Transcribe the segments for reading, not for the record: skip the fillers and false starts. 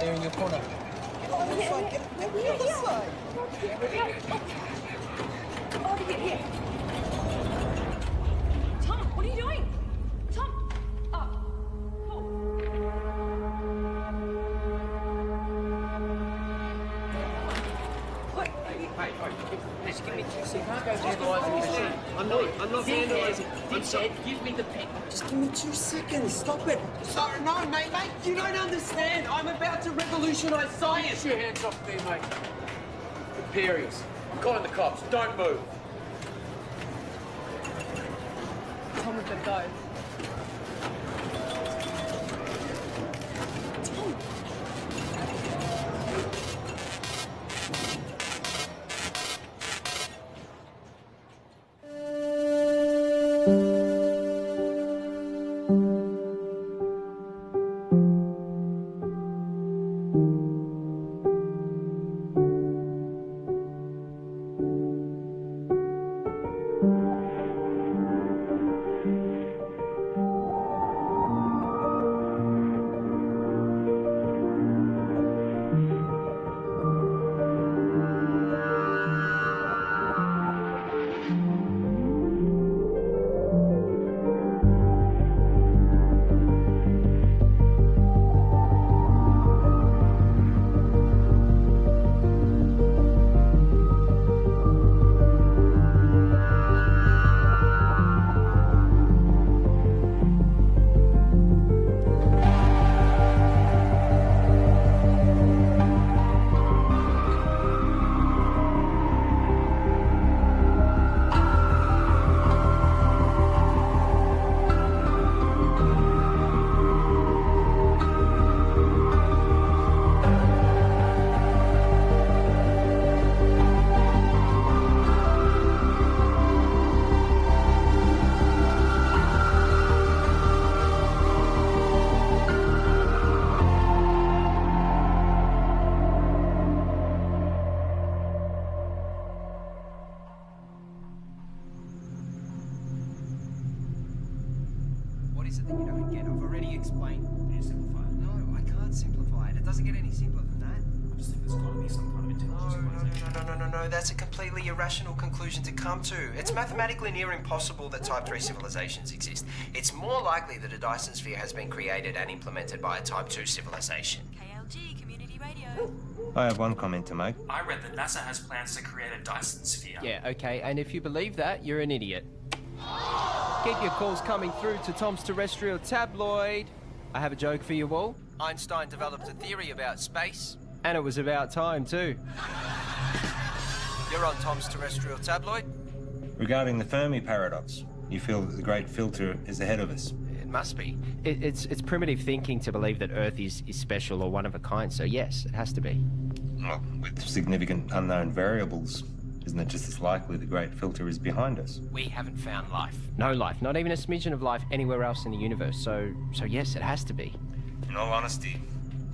there in your corner. Oh, this side. Get me on this side. Oh, here. Tom, what are you doing? Tom! Oh, cool. What? Hey, just give me 2 seconds. You can't go vandalising the machine. I'm not vandalising. I'm sorry. Give me the pick. Just give me 2 seconds. Stop it. Sorry, no, mate. You don't understand. I'm about to revolutionise science. Get your hands off me, mate. Imperials. I'm calling the cops. Don't move. Tom, we've got to go. What is it that you don't get? I've already explained. Can you simplify it? No, I can't simplify it. It doesn't get any simpler than that. I just think there's got to be some kind of intelligence civilization. No. That's a completely irrational conclusion to come to. It's mathematically near impossible that Type 3 civilizations exist. It's more likely that a Dyson sphere has been created and implemented by a Type 2 civilization. KLG, Community Radio. I have one comment to make. I read that NASA has plans to create a Dyson sphere. Yeah, okay, and if you believe that, you're an idiot. Keep your calls coming through to Tom's Terrestrial Tabloid. I have a joke for you all. Einstein developed a theory about space. And it was about time, too. You're on Tom's Terrestrial Tabloid? Regarding the Fermi paradox, you feel that the great filter is ahead of us. It must be. It's primitive thinking to believe that Earth is special or one of a kind, so yes, it has to be. Well, with significant unknown variables, isn't it just as likely the great filter is behind us? We haven't found life. No life, not even a smidgen of life anywhere else in the universe, so yes, it has to be. In all honesty,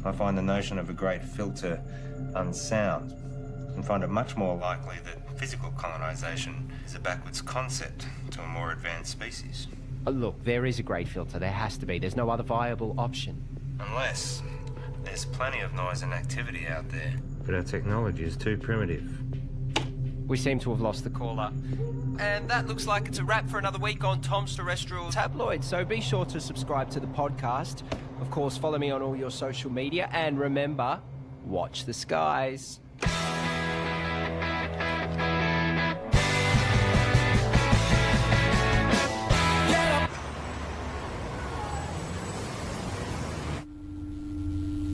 I find the notion of a great filter unsound and find it much more likely that physical colonization is a backwards concept to a more advanced species. Look, there is a great filter, there has to be. There's no other viable option. Unless there's plenty of noise and activity out there. But our technology is too primitive. We seem to have lost the caller. And that looks like it's a wrap for another week on Tom's Terrestrial Tabloid, so be sure to subscribe to the podcast. Of course, follow me on all your social media, and remember, watch the skies.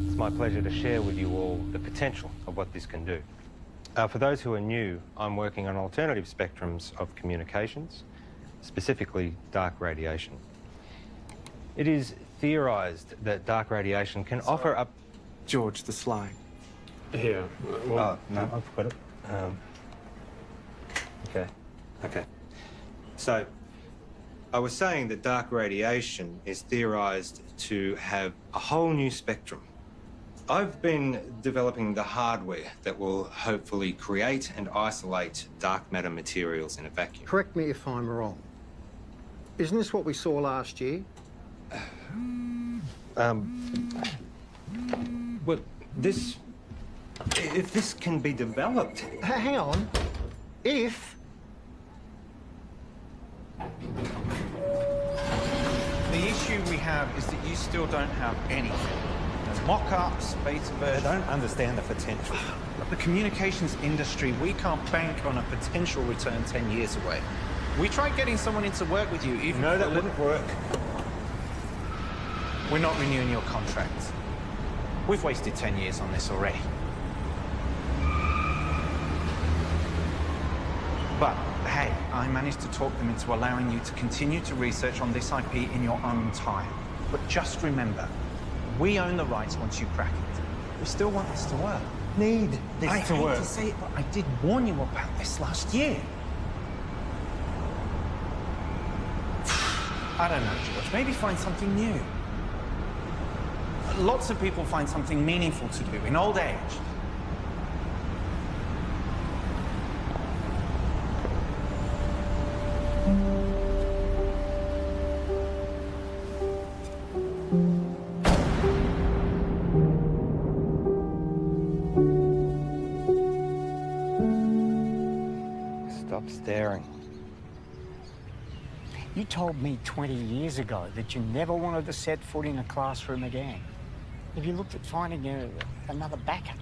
It's my pleasure to share with you all the potential of what this can do. For those who are new, I'm working on alternative spectrums of communications, specifically dark radiation. It is theorized that dark radiation can offer up... George the Sly. Here. Oh, no, I've got it. Okay. So, I was saying that dark radiation is theorized to have a whole new spectrum. I've been developing the hardware that will hopefully create and isolate dark matter materials in a vacuum. Correct me if I'm wrong. Isn't this what we saw last year? Well, If this can be developed. Hang on. If... The issue we have is that you still don't have anything. There's mock-ups, beta versions. I don't understand the potential. The communications industry, we can't bank on a potential return 10 years away. We tried getting someone in to work with you, even... No, that wouldn't work. We're not renewing your contract. We've wasted 10 years on this already. But, hey, I managed to talk them into allowing you to continue to research on this IP in your own time. But just remember, we own the rights once you crack it. We still want this to work. Need this I to hate work. to say it, but I did warn you about this last year. I don't know, George. Maybe find something new. Lots of people find something meaningful to do in old age. Stop staring. You told me 20 years ago that you never wanted to set foot in a classroom again. Have you looked at finding another backer?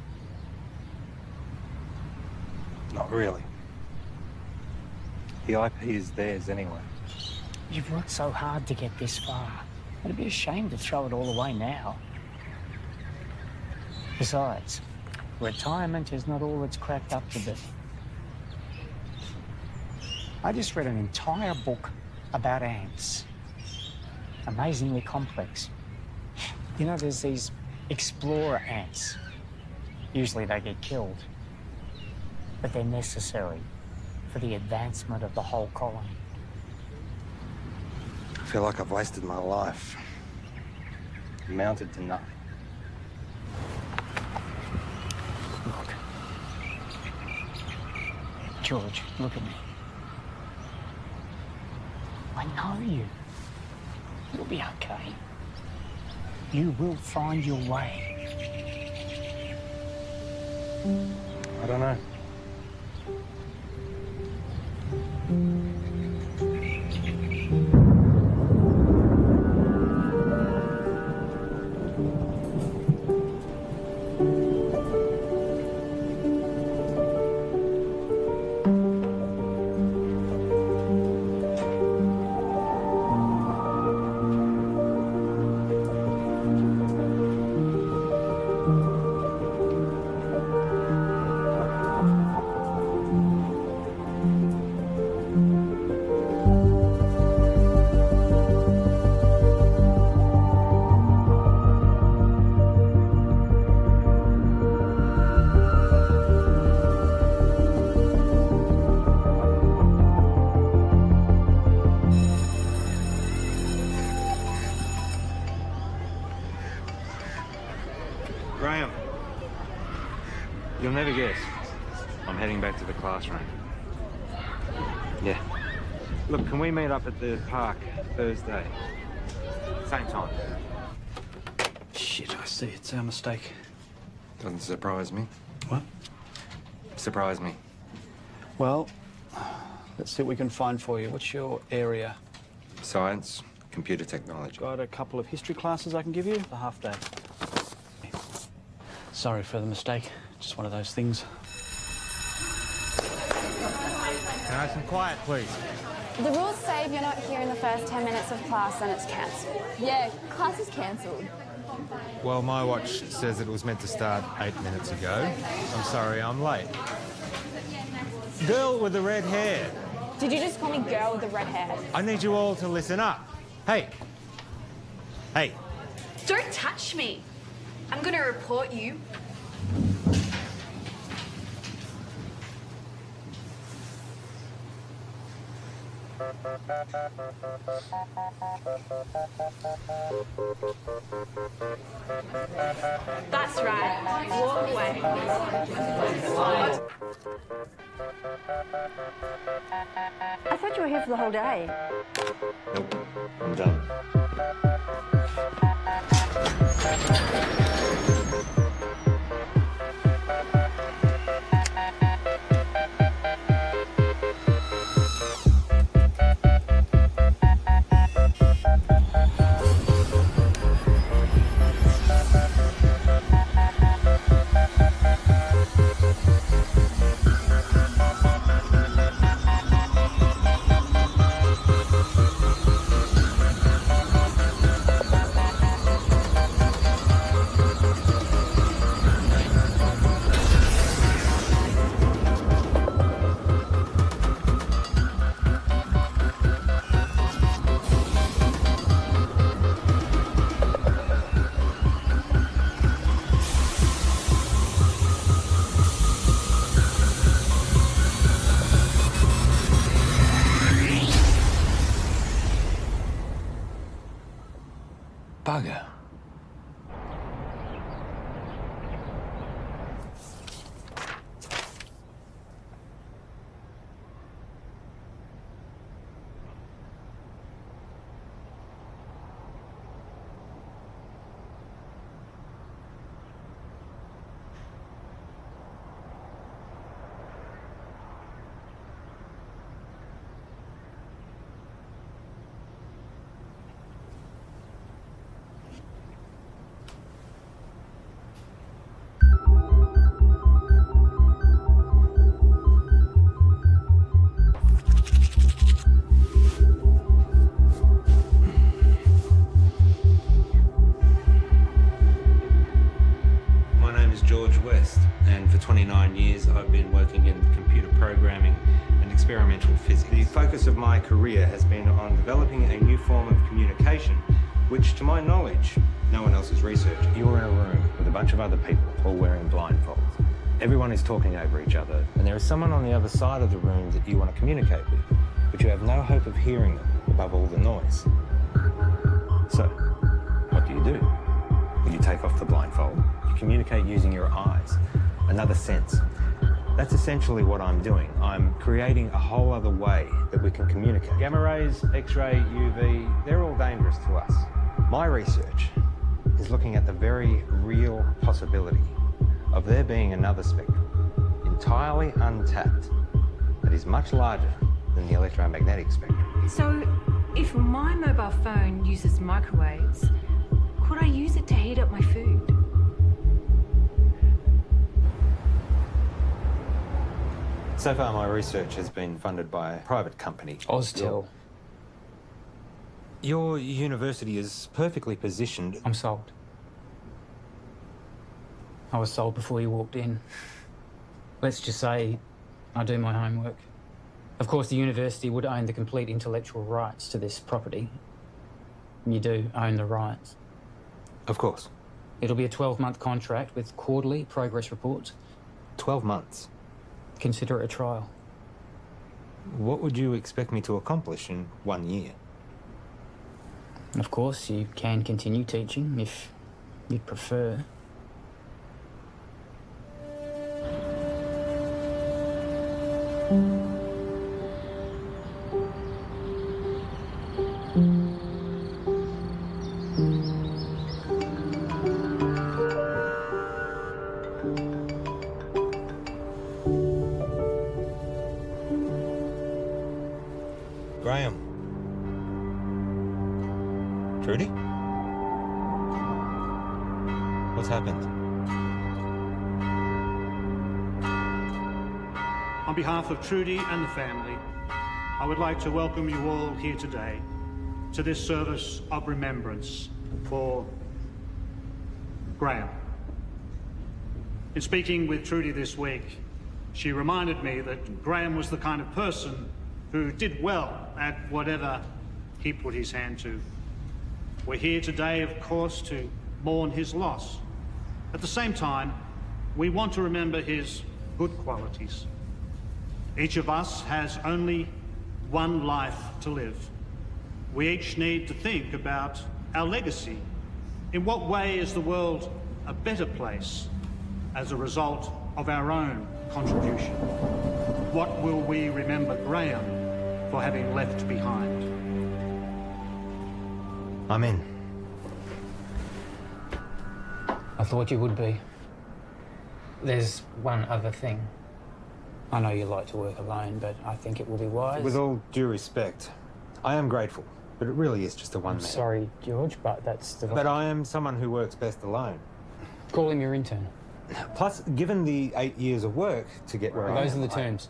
Not really. The IP is theirs anyway. You've worked so hard to get this far. It'd be a shame to throw it all away now. Besides, retirement is not all it's cracked up to be. I just read an entire book about ants. Amazingly complex. You know, there's these explorer ants. Usually they get killed, but they're necessary for the advancement of the whole colony. I feel like I've wasted my life. Amounted to nothing. Look. George, look at me. I know you. You'll be okay. You will find your way. I don't know. Graham, you'll never guess. I'm heading back to the classroom. Yeah. Look, can we meet up at the park Thursday? Same time. Shit, I see. It's our mistake. Doesn't surprise me. What? Surprise me. Well, let's see what we can find for you. What's your area? Science, computer technology. Got a couple of history classes I can give you. A half day. Sorry for the mistake. Just one of those things. Can I have some quiet, please? The rules say if you're not here in the first 10 minutes of class, then it's cancelled. Yeah, class is cancelled. Well, my watch says it was meant to start 8 minutes ago. I'm sorry, I'm late. Girl with the red hair. Did you just call me girl with the red hair? I need you all to listen up. Hey. Hey. Don't touch me. I'm gonna report you. That's right. Walk away. I thought you were here for the whole day. Nope. I'm done. Bugger. My name is George West, and for 29 years I've been working in computer programming and experimental physics. The focus of my career has been on developing a new form of communication, which, to my knowledge, no one else has researched. You're in a room with a bunch of other people, all wearing blindfolds. Everyone is talking over each other, and there is someone on the other side of the room that you want to communicate with, but you have no hope of hearing them above all the noise. So, what do? When you take off the blindfold, you communicate using your eyes, another sense. That's essentially what I'm doing. I'm creating a whole other way that we can communicate. Gamma rays, X-ray, UV, they're all dangerous to us. My research is looking at the very real possibility of there being another spectrum, entirely untapped, that is much larger than the electromagnetic spectrum. So, if my mobile phone uses microwaves, could I use it to heat up my food? So far, my research has been funded by a private company. Oztel. Your university is perfectly positioned. I'm sold. I was sold before you walked in. Let's just say I do my homework. Of course, the university would own the complete intellectual rights to this property. You do own the rights. Of course. It'll be a 12-month contract with quarterly progress reports. 12 months? Consider it a trial. What would you expect me to accomplish in 1 year? Of course, you can continue teaching if you'd prefer. Graham. Trudy? What's happened? On behalf of Trudy and the family, I would like to welcome you all here today to this service of remembrance for Graham. In speaking with Trudy this week, she reminded me that Graham was the kind of person who did well at whatever he put his hand to. We're here today, of course, to mourn his loss. At the same time, we want to remember his good qualities. Each of us has only one life to live. We each need to think about our legacy. In what way is the world a better place as a result of our own contribution? What will we remember Graham for having left behind? I'm in. I thought you would be. There's one other thing. I know you like to work alone, but I think it will be wise. With all due respect, I am grateful, but it really is just a one-man. Sorry, George, but that's the... But I am someone who works best alone. Call him your intern. Plus, given the 8 years of work to get where I am... Those are the terms.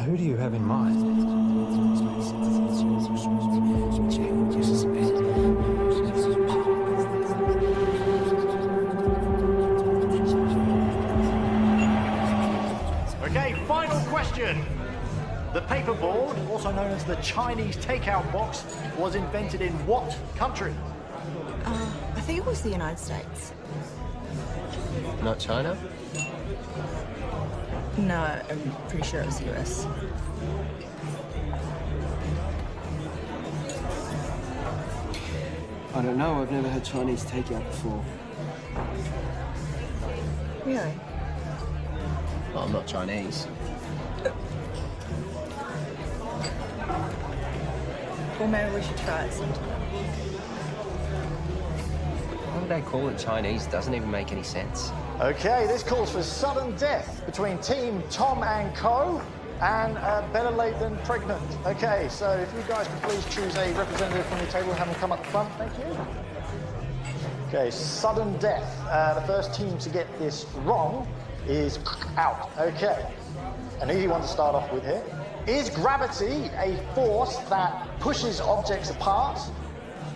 Who do you have in mind? Okay, final question. The paperboard, also known as the Chinese takeout box, was invented in what country? I think it was the United States. Not China? No, I'm pretty sure it was the US. I don't know. I've never had Chinese takeout before. Really? Well, I'm not Chinese. Well, maybe we should try it sometime. Why would they call it Chinese? Doesn't even make any sense. Okay, this calls for sudden death between Team Tom and Co. and better late than pregnant. Okay, so if you guys could please choose a representative from your table and have them come up the front, thank you. Okay, sudden death. The first team to get this wrong is out. Okay, an easy one to start off with here. Is gravity a force that pushes objects apart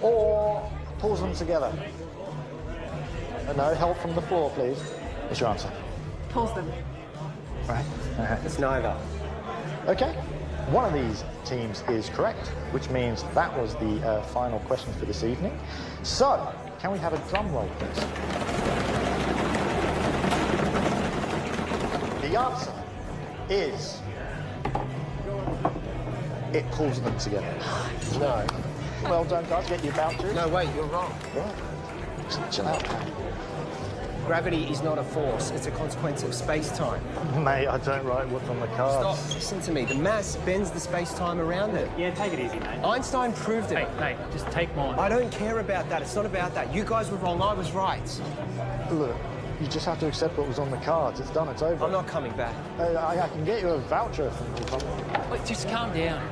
or pulls them together? No, help from the floor, please. What's your answer? Pulls them. Right. It's neither. Okay. One of these teams is correct, which means that was the final question for this evening. So, can we have a drum roll, please? The answer is... it pulls them together. No. Well done, guys. Get your vouchers. No, wait, you're wrong. Right. Chill out. Gravity is not a force. It's a consequence of space-time. Mate, I don't write what's on the cards. Stop. Listen to me. The mass bends the space-time around it. Yeah, take it easy, mate. Einstein proved it. Mate, just take mine. I don't care about that. It's not about that. You guys were wrong. I was right. Look, you just have to accept what was on the cards. It's done. It's over. I'm not coming back. I can get you a voucher from... Wait, just calm down.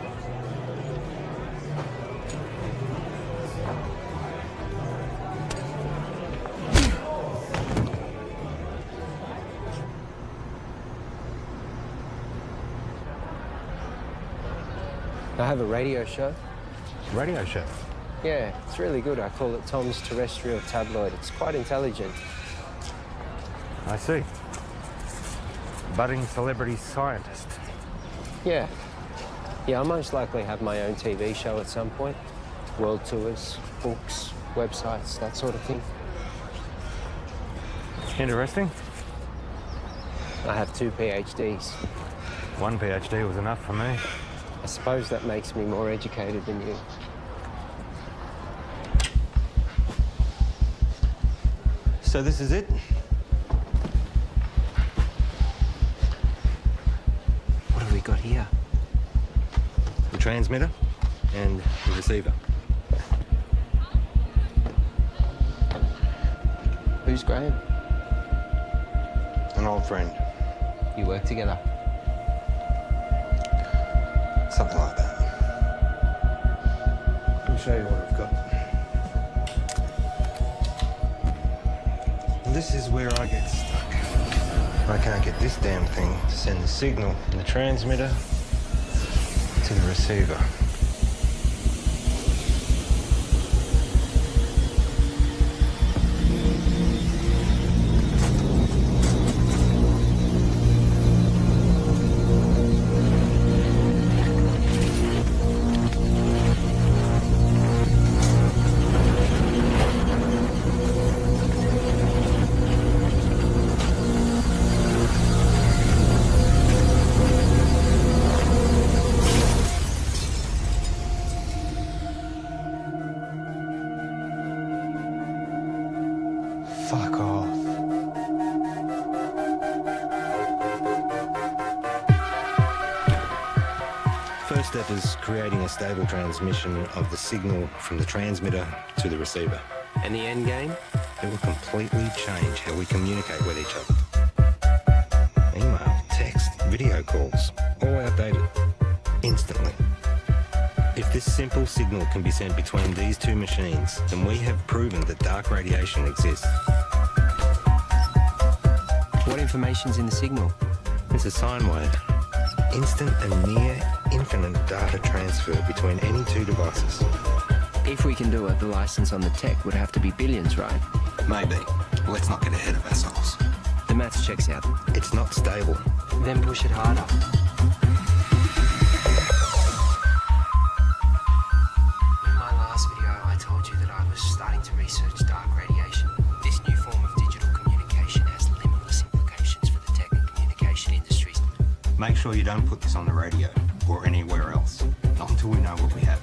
I have a radio show. Radio show? Yeah, it's really good. I call it Tom's Terrestrial Tabloid. It's quite intelligent. I see. Budding celebrity scientist. Yeah. Yeah, I'll most likely have my own TV show at some point. World tours, books, websites, that sort of thing. Interesting. I have 2 PhDs. One PhD was enough for me. I suppose that makes me more educated than you. So this is it? What have we got here? The transmitter and the receiver. Who's Graham? An old friend. You work together? Something like that. Let me show you what I've got. This is where I get stuck. I can't get this damn thing to send the signal from the transmitter to the receiver. Fuck off. First step is creating a stable transmission of the signal from the transmitter to the receiver. And the end game? It will completely change how we communicate with each other. Email, text, video calls, all outdated. Instantly. If this simple signal can be sent between these two machines, then we have proven that dark radiation exists. What information's in the signal? It's a sine wave. Instant and near infinite data transfer between any two devices. If we can do it, the license on the tech would have to be billions, right? Maybe. Let's not get ahead of ourselves. The maths checks out. It's not stable. Then push it harder. In my last video, I told you that I was starting to research dark radiation. This new form of digital communication has limitless implications for the tech and communication industries. Make sure you don't put this on the radio or anywhere else. Not until we know what we have.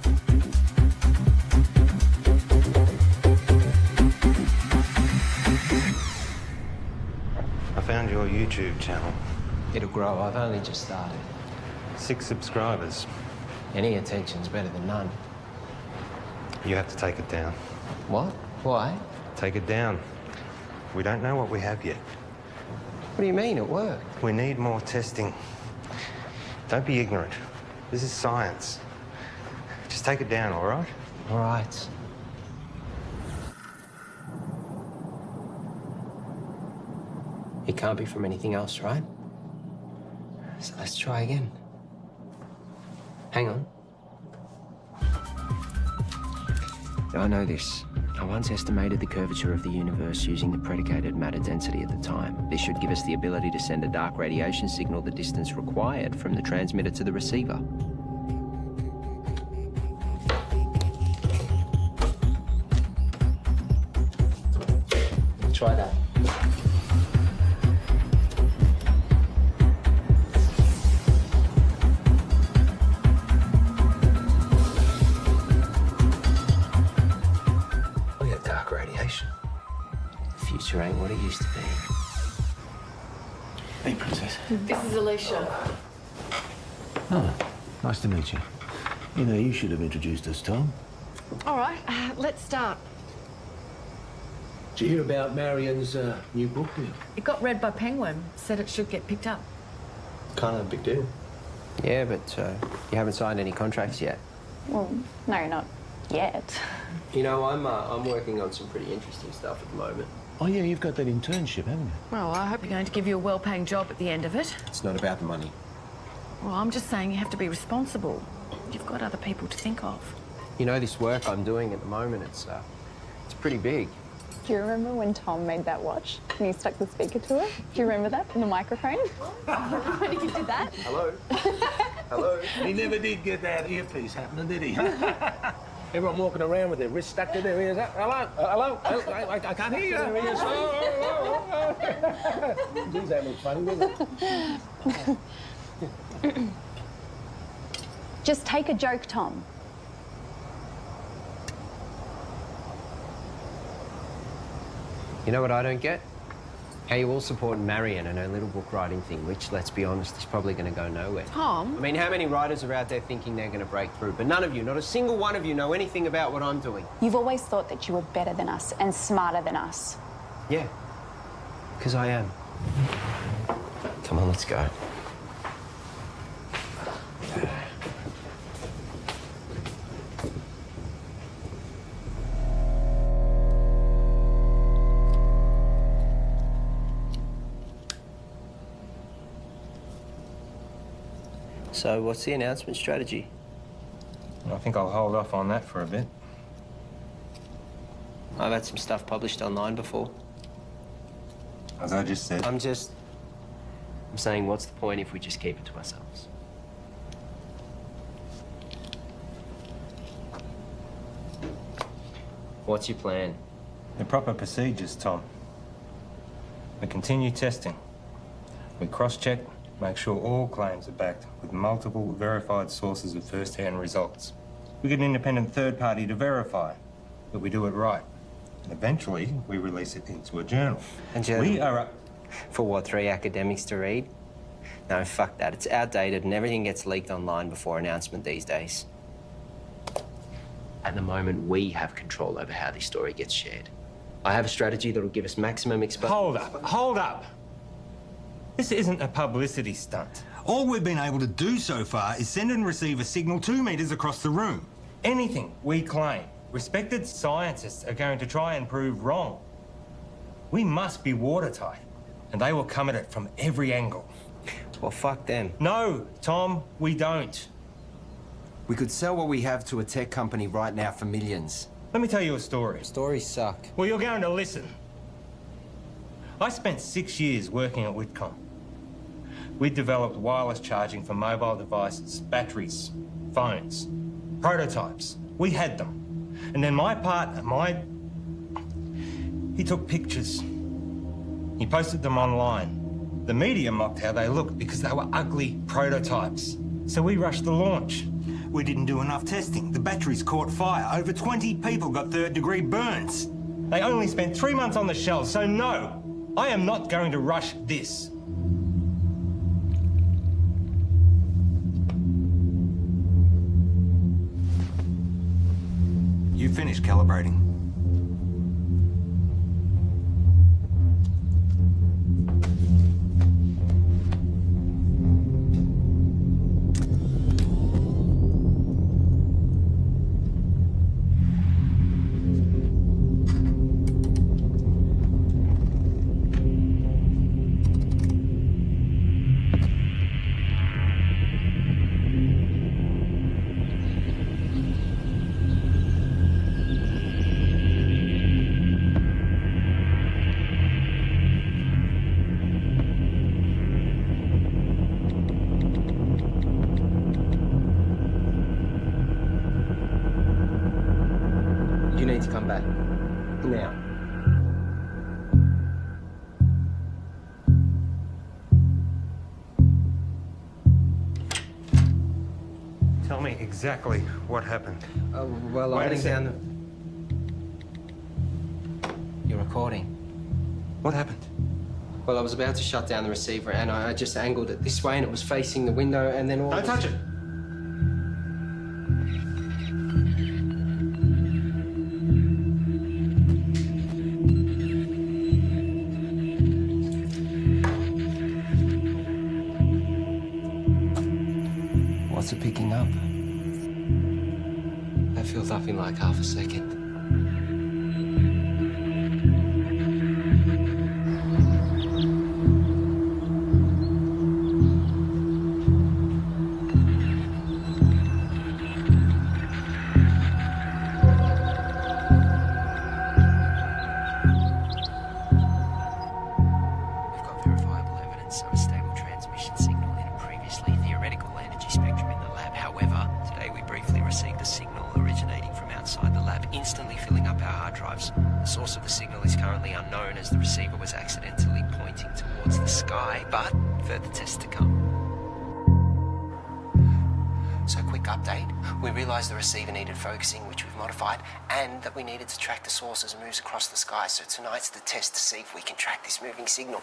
YouTube channel. It'll grow. I've only just started. 6 subscribers. Any attention's better than none. You have to take it down. What? Why? Take it down. We don't know what we have yet. What do you mean at work? We need more testing. Don't be ignorant. This is science. Just take it down, all right? All right. It can't be from anything else, right? So let's try again. Hang on. I know this. I once estimated the curvature of the universe using the predicated matter density at the time. This should give us the ability to send a dark radiation signal the distance required from the transmitter to the receiver. Try that. Look at dark radiation. The future ain't what it used to be. Hey, Princess. This is Alicia. Oh, nice to meet you. You know, you should have introduced us, Tom. All right, let's start. Did you hear about Marion's new book deal? It got read by Penguin. Said it should get picked up. Kind of a big deal. Yeah, but you haven't signed any contracts yet. Well, no, not yet. You know, I'm working on some pretty interesting stuff at the moment. Oh, yeah, you've got that internship, haven't you? Well, I hope you're going to give you a well-paying job at the end of it. It's not about the money. Well, I'm just saying you have to be responsible. You've got other people to think of. You know, this work I'm doing at the moment, it's pretty big. Do you remember when Tom made that watch and you stuck the speaker to it? Do you remember that in the microphone? When you did that? Hello? Hello? He never did get that earpiece happening, did he? Everyone walking around with their wrists stuck to their ears. Hello? Hello? I can't hear you. Geez, that looks funny, doesn't it? Just take a joke, Tom. You know what I don't get? How you all support Marion and her little book writing thing, which, let's be honest, is probably going to go nowhere. Tom? I mean, how many writers are out there thinking they're going to break through? But none of you, not a single one of you, know anything about what I'm doing. You've always thought that you were better than us and smarter than us. Yeah, because I am. Come on, let's go. So, what's the announcement strategy? I think I'll hold off on that for a bit. I've had some stuff published online before. As I just said. I'm saying, what's the point if we just keep it to ourselves? What's your plan? The proper procedures, Tom. We continue testing. We cross-check, make sure all claims are backed with multiple verified sources of first-hand results. We get an independent third party to verify that we do it right. And eventually, we release it into a journal. A journal? We are up... For what, 3 academics to read? No, fuck that. It's outdated and everything gets leaked online before announcement these days. At the moment, we have control over how this story gets shared. I have a strategy that'll give us maximum exposure. Hold up. This isn't a publicity stunt. All we've been able to do so far is send and receive a signal 2 meters across the room. Anything we claim, respected scientists are going to try and prove wrong. We must be watertight, and they will come at it from every angle. Well, fuck them. No, Tom, we don't. We could sell what we have to a tech company right now for millions. Let me tell you a story. Stories suck. Well, you're going to listen. I spent 6 years working at Whitcomb. We developed wireless charging for mobile devices, batteries, phones, prototypes. We had them. And then my partner, he took pictures. He posted them online. The media mocked how they looked because they were ugly prototypes. So we rushed the launch. We didn't do enough testing. The batteries caught fire. Over 20 people got third-degree burns. They only spent 3 months on the shelves, so no, I am not going to rush this. You finished calibrating. You need to come back. Now. Tell me exactly what happened. Well, Wait I'm a heading sec. down the... You're recording. What happened? Well, I was about to shut down the receiver and I just angled it this way and it was facing the window and then all... Don't touch it! What's it picking up? That feels up in like half a second. We've got verifiable evidence of a stable transmission signal in a previously theoretical energy spectrum in the lab. However, today we briefly received a signal originating from outside the lab, instantly filling up our hard drives. The source of the signal is currently unknown as the receiver was accidentally pointing towards the sky, but further tests to come. So, quick update. We realised the receiver needed focusing, which we've modified, and that we needed to track the source as it moves across the sky. So tonight's the test to see if we can track this moving signal.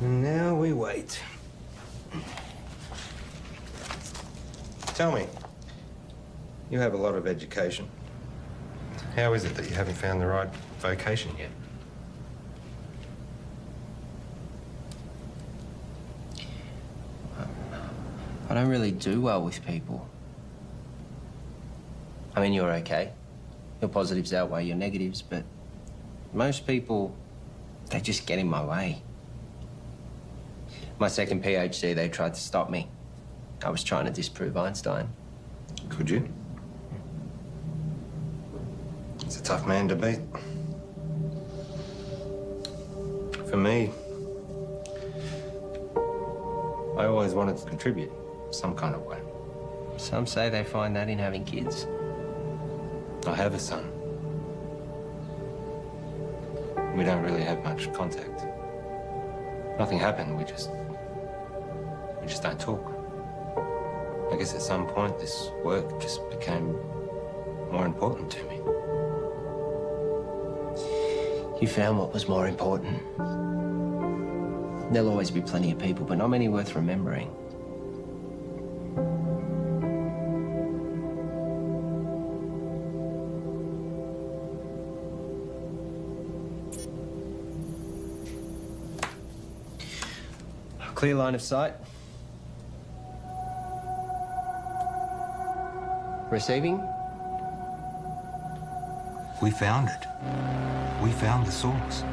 Now we wait. Tell me, you have a lot of education. How is it that you haven't found the right vocation yet? I don't really do well with people. I mean, you're okay. Your positives outweigh your negatives, but most people, they just get in my way. My second PhD, they tried to stop me. I was trying to disprove Einstein. Could you? It's a tough man to beat. For me, I always wanted to contribute some kind of way. Some say they find that in having kids. I have a son. We don't really have much contact. Nothing happened, we just don't talk. I guess at some point this work just became more important to me. You found what was more important. There'll always be plenty of people, but not many worth remembering. Clear line of sight. Receiving? We found it. We found the source.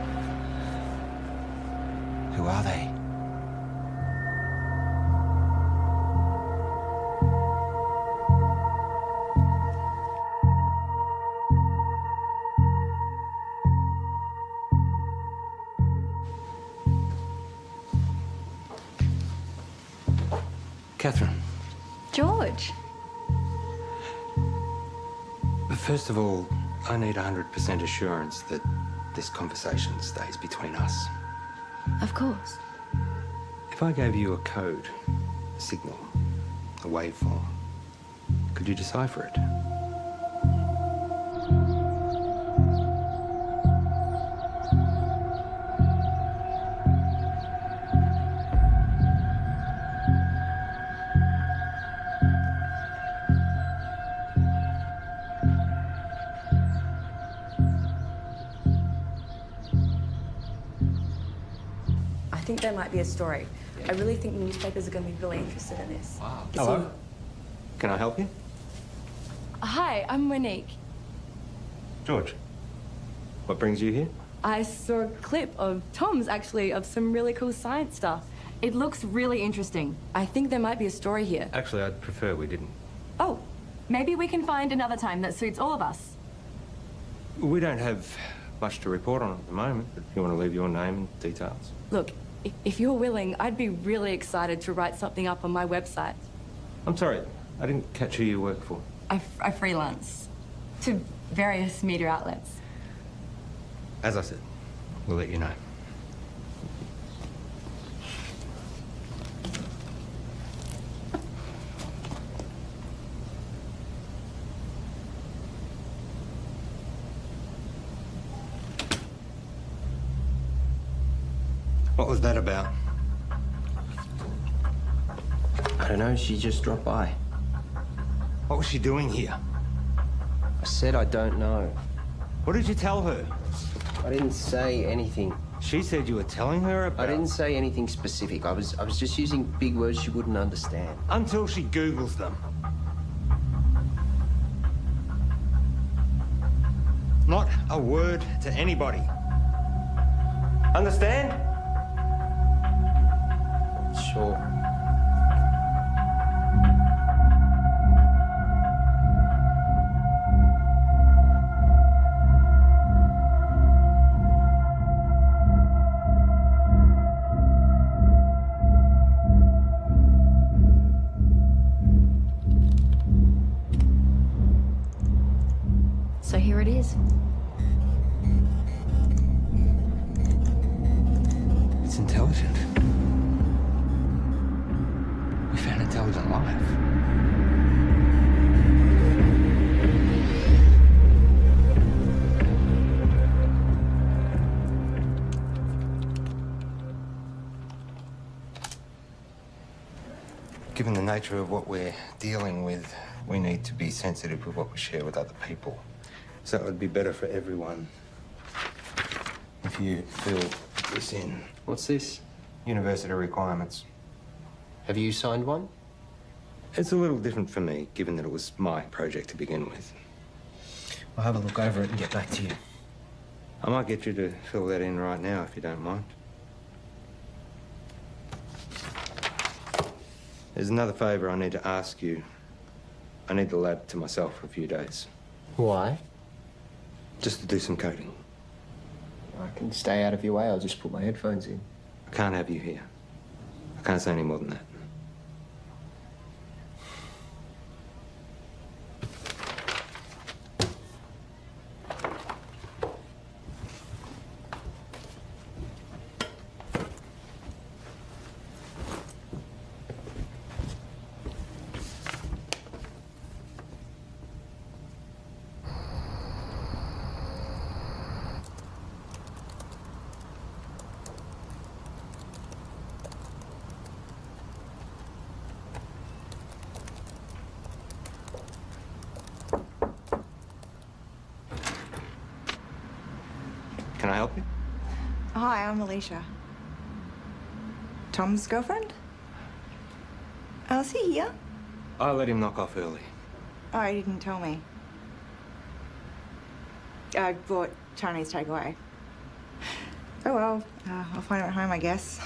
Who are they? Catherine, George. first of all, I need 100% assurance that this conversation stays between us. Of course. If I gave you a code, a signal, a waveform, could you decipher it? think there might be a story. I really think the newspapers are going to be really interested in this. Wow. Hello? Can I help you? Hi, I'm Monique. George. What brings you here? I saw a clip of Tom's, actually, of some really cool science stuff. It looks really interesting. I think there might be a story here. Actually, I'd prefer we didn't. Oh, maybe we can find another time that suits all of us. We don't have much to report on at the moment, but if you want to leave your name and details. Look, if you're willing, I'd be really excited to write something up on my website. I'm sorry, I didn't catch who you work for. I freelance to various media outlets. As I said, we'll let you know. What was that about? I don't know, she just dropped by. What was she doing here? I said I don't know. What did you tell her? I didn't say anything. She said you were telling her about... I didn't say anything specific. I was just using big words she wouldn't understand. Until she Googles them. Not a word to anybody. Understand? Sure. So here it is. It's intelligent. We found intelligent life. Given the nature of what we're dealing with, we need to be sensitive with what we share with other people. So it would be better for everyone if you fill this in. What's this? University requirements. Have you signed one? It's a little different for me, given that it was my project to begin with. I'll have a look over it and get back to you. I might get you to fill that in right now, if you don't mind. There's another favour I need to ask you. I need the lab to myself for a few days. Why? Just to do some coding. I can stay out of your way. I'll just put my headphones in. I can't have you here. I can't say any more than that. Can I help you? Hi, I'm Alicia. Tom's girlfriend? Oh, is he here? I let him knock off early. Oh, he didn't tell me. I bought Chinese takeaway. Oh well, I'll find him at home, I guess.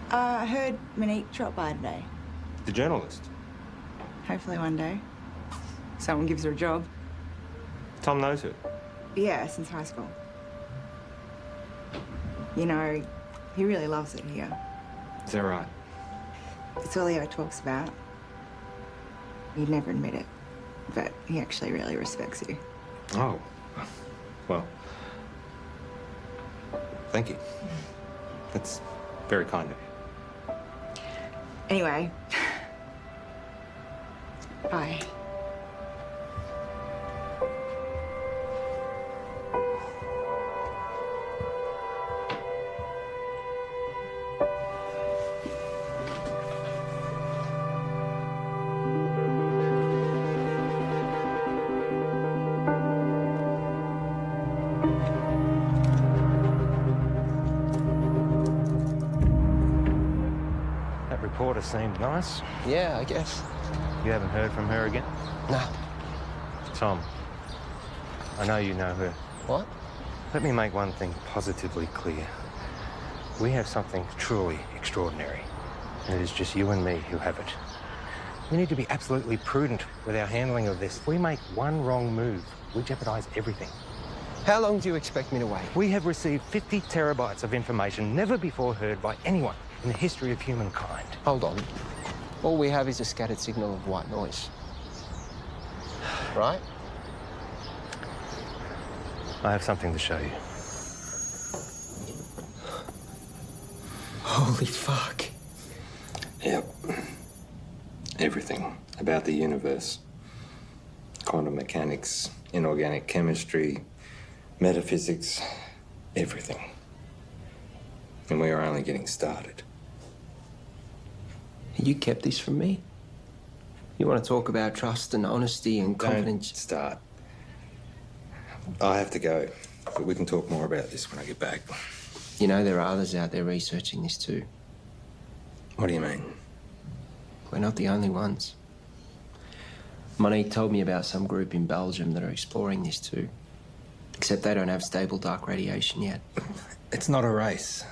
I heard Monique dropped by today. The journalist. Hopefully one day. Someone gives her a job. Tom knows her. Yeah, since high school. You know, he really loves it here. Is that right? It's all he ever talks about. He'd never admit it, but he actually really respects you. Oh. Well. Thank you. That's very kind of you. Anyway. Bye. reporter seemed nice. Yeah, I guess. You haven't heard from her again? No. Tom, I know you know her. What? Let me make one thing positively clear. We have something truly extraordinary, and it is just you and me who have it. We need to be absolutely prudent with our handling of this. If we make one wrong move, we jeopardize everything. How long do you expect me to wait? We have received 50 terabytes of information never before heard by anyone in the history of humankind. Hold on. All we have is a scattered signal of white noise. Right? I have something to show you. Holy fuck. Yep. Everything about the universe. Quantum mechanics, inorganic chemistry, metaphysics, everything. And we are only getting started. You kept this from me? You want to talk about trust and honesty and confidence? Don't start. I have to go, but we can talk more about this when I get back. You know, there are others out there researching this too. What do you mean? We're not the only ones. Monique told me about some group in Belgium that are exploring this too. Except they don't have stable dark radiation yet. It's not a race.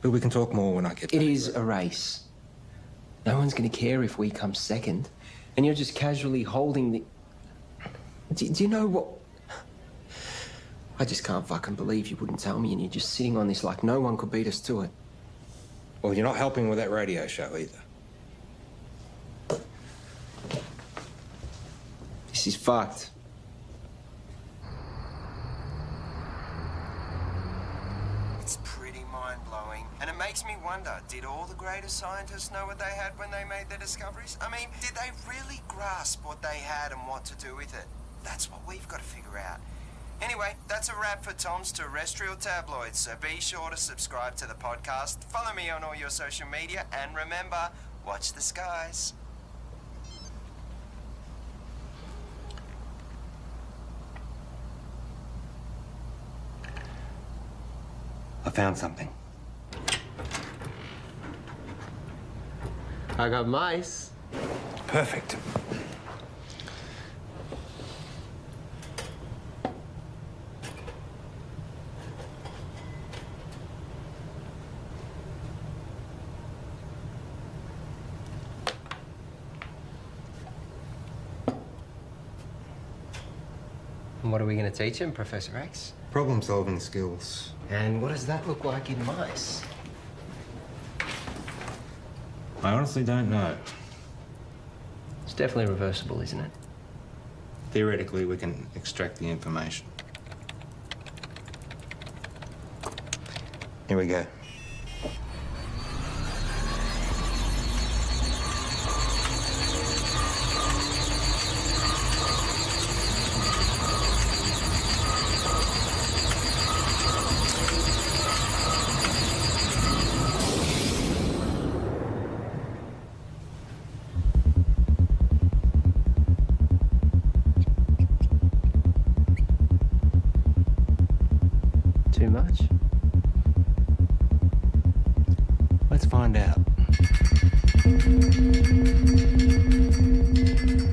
But we can talk more when I get back. It is a race. No one's going to care if we come second. And you're just casually holding the... Do you know what... I just can't fucking believe you wouldn't tell me and you're just sitting on this like no one could beat us to it. Well, you're not helping with that radio show either. This is fucked. It's pretty mind-blowing. And it makes me wonder, did all the greatest scientists know what they had when they made their discoveries? I mean, did they really grasp what they had and what to do with it? That's what we've got to figure out. Anyway, that's a wrap for Tom's Terrestrial Tabloids, so be sure to subscribe to the podcast, follow me on all your social media, and remember, watch the skies. I found something. I got mice. Perfect. And what are we going to teach him, Professor X? Problem-solving skills. And what does that look like in mice? I honestly don't know. It's definitely reversible, isn't it? Theoretically, we can extract the information. Here we go. Too much? Let's find out.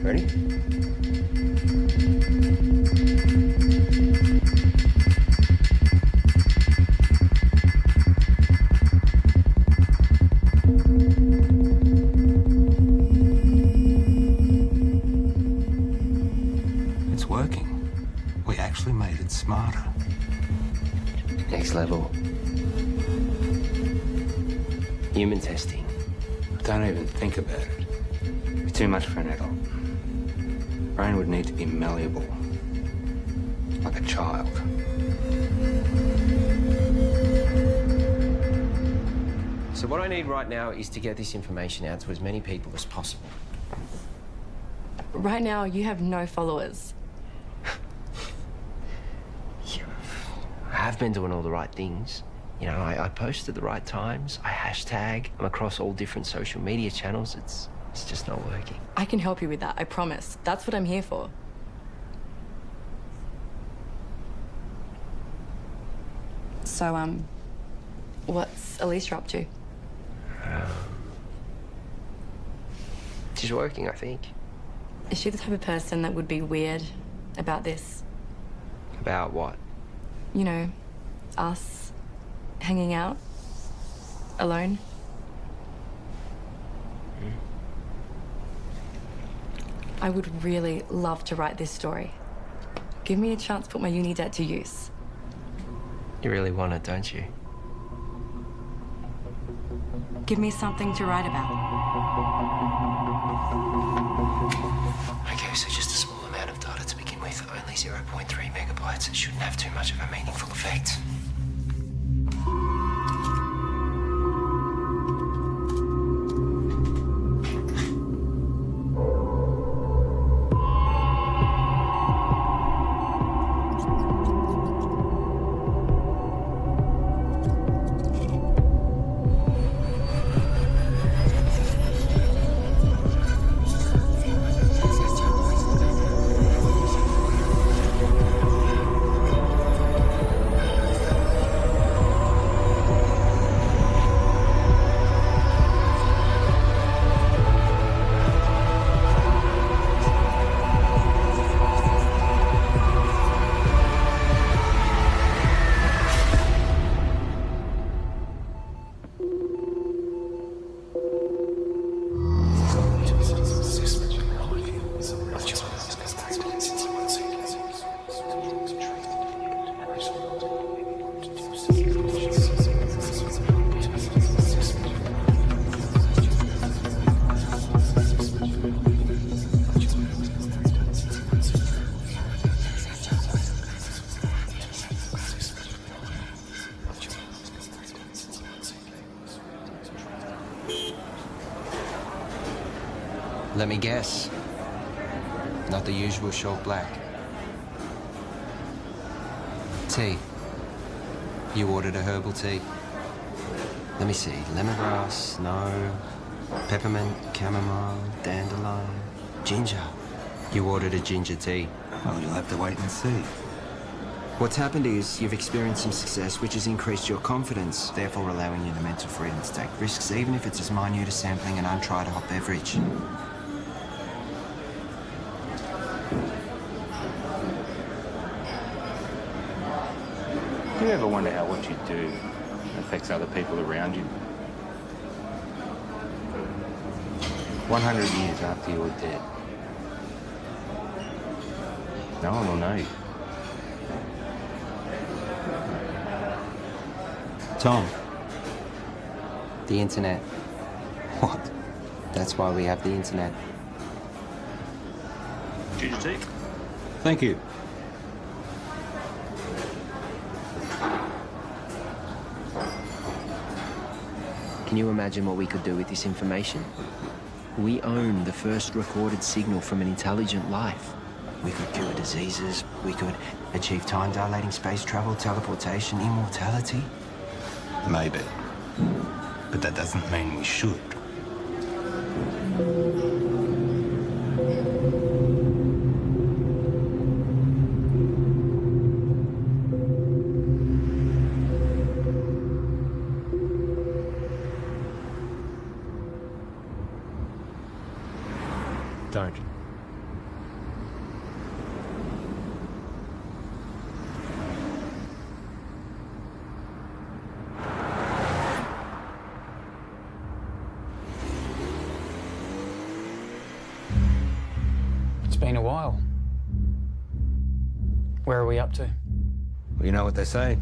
Ready? It's working. We actually made it smarter. Next level. Human testing. Don't even think about it. It's too much for an adult. Brain would need to be malleable. Like a child. So what I need right now is to get this information out to as many people as possible. Right now, you have no followers. I have been doing all the right things. You know, I post at the right times, I hashtag, I'm across all different social media channels. It's just not working. I can help you with that, I promise. That's what I'm here for. So, what's Alicia up to? She's working, I think. Is she the type of person that would be weird about this? About what? You know, us hanging out alone? I would really love to write this story. Give me a chance to put my uni debt to use. You really want it, don't you? Give me something to write about. Okay, so just a small amount of data to begin with. Only 0.3 megabytes. It shouldn't have too much of a meaningful effect. Let me guess. Not the usual short black. Tea. You ordered a herbal tea. Let me see. Lemongrass, no. Peppermint, chamomile, dandelion, ginger. You ordered a ginger tea. Well, you'll have to wait and see. What's happened is you've experienced some success, which has increased your confidence, therefore allowing you the mental freedom to take risks, even if it's as minute as sampling an untried hot beverage. Do you ever wonder how what you do affects other people around you? 100 years after you're dead, no one will know you. Tom. The internet. What? That's why we have the internet. Ginger tea? Thank you. Can you imagine what we could do with this information? We own the first recorded signal from an intelligent life. We could cure diseases, we could achieve time-dilating space travel, teleportation, immortality. Maybe. But that doesn't mean we should. Don't. It's been a while. Where are we up to? Well, you know what they say.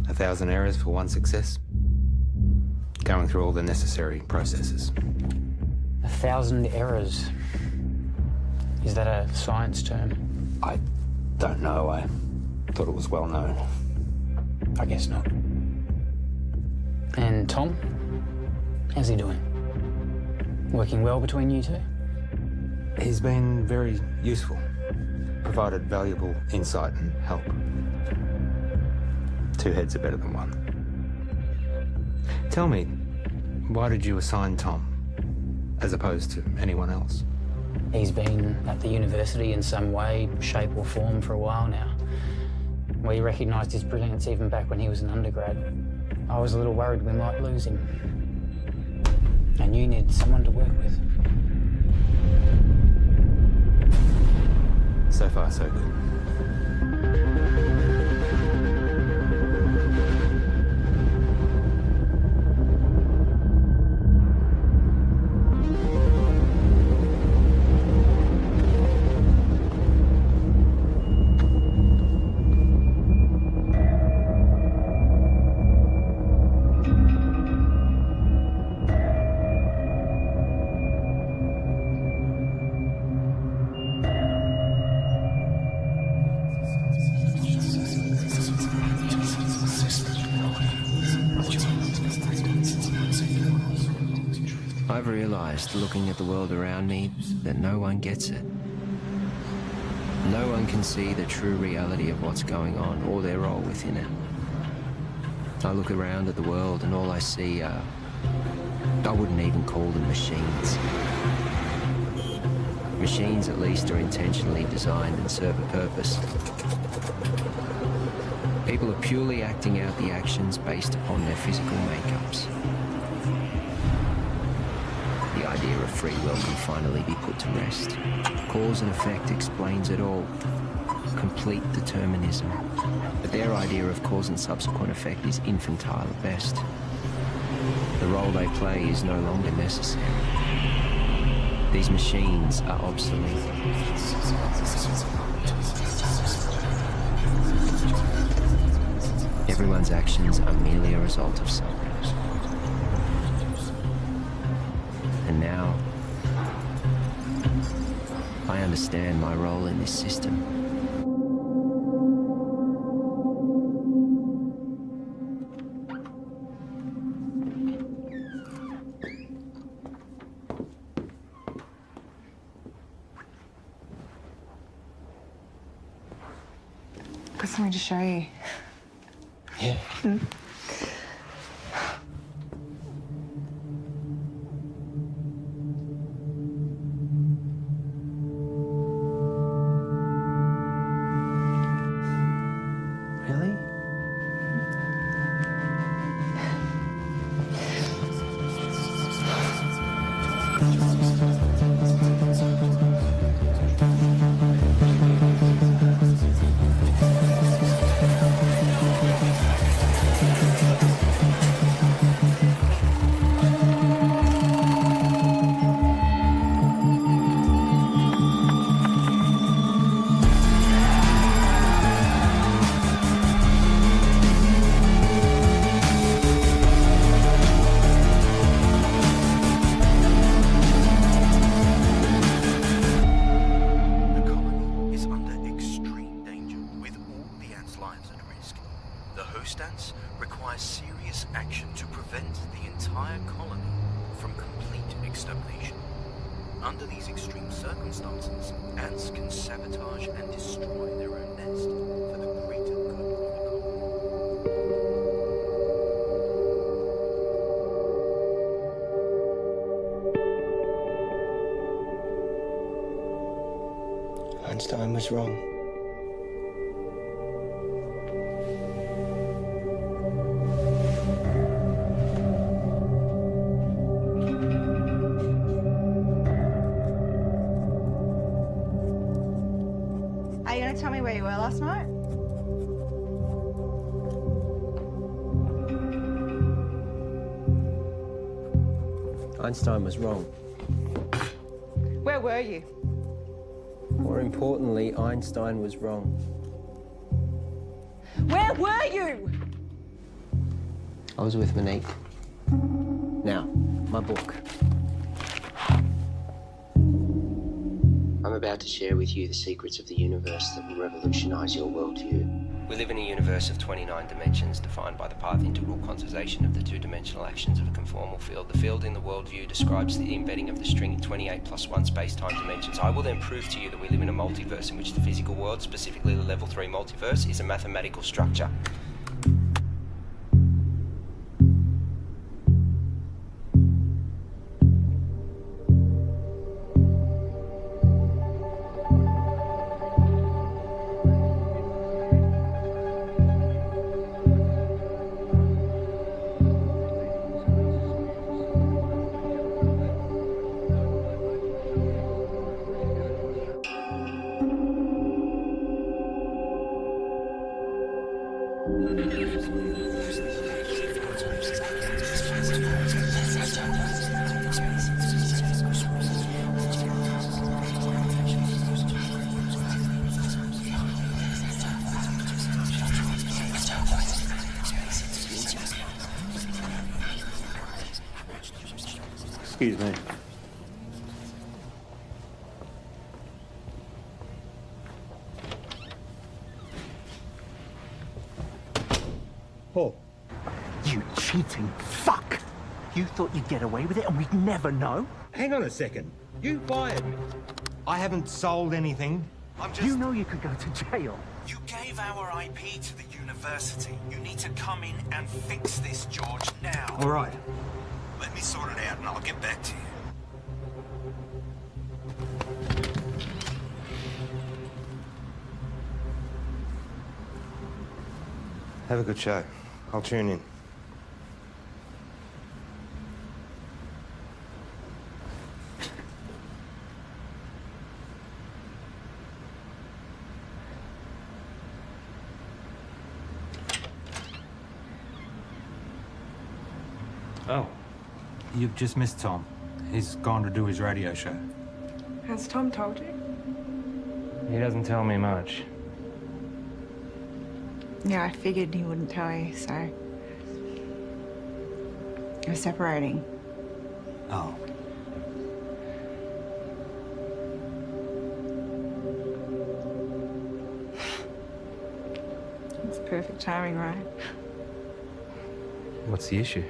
1,000 errors for one success. Going through all the necessary processes. 1,000 errors. Is that a science term? I don't know. I thought it was well known. I guess not. And Tom? How's he doing? Working well between you two? He's been very useful. Provided valuable insight and help. Two heads are better than one. Tell me, why did you assign Tom, as opposed to anyone else? He's been at the university in some way, shape or form for a while now. We recognised his brilliance even back when he was an undergrad. I was a little worried we might lose him. And you need someone to work with. So far, so good. I've realized, looking at the world around me, that no one gets it. No one can see the true reality of what's going on or their role within it. I look around at the world and all I see are... I wouldn't even call them machines. Machines, at least, are intentionally designed and serve a purpose. People are purely acting out the actions based upon their physical makeups. The idea of free will can finally be put to rest. Cause and effect explains it all. Complete determinism. But their idea of cause and subsequent effect is infantile at best. The role they play is no longer necessary. These machines are obsolete. Everyone's actions are merely a result of something. And now, I understand my role in this system. Got something to show you. Yeah. Really? Under these extreme circumstances, ants can sabotage and destroy their own nest for the greater good of the colony. Einstein was wrong. Are you going to tell me where you were last night? Einstein was wrong. Where were you? More importantly, Einstein was wrong. Where were you? I was with Monique. Now, my book. I'm about to share with you the secrets of the universe that will revolutionize your worldview. We live in a universe of 29 dimensions defined by the path integral quantization of the two-dimensional actions of a conformal field. The field in the worldview describes the embedding of the string in 28 plus 1 space-time dimensions. I will then prove to you that we live in a multiverse in which the physical world, specifically the level 3 multiverse, is a mathematical structure. Excuse me. Paul. You cheating fuck! You thought you'd get away with it and we'd never know? Hang on a second. You fired me. I haven't sold anything. You know you could go to jail. You gave our IP to the university. You need to come in and fix this, George, now. All right. Let me sort it out and I'll get back to you. Have a good show. I'll tune in. Oh, you've just missed Tom. He's gone to do his radio show. Has Tom told you? He doesn't tell me much. Yeah, I figured he wouldn't tell you, so... We're separating. Oh. It's perfect timing, right? What's the issue?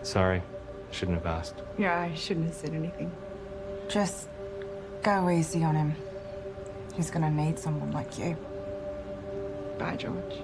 Sorry, shouldn't have asked. Yeah, I shouldn't have said anything. Just go easy on him. He's gonna need someone like you. Bye, George.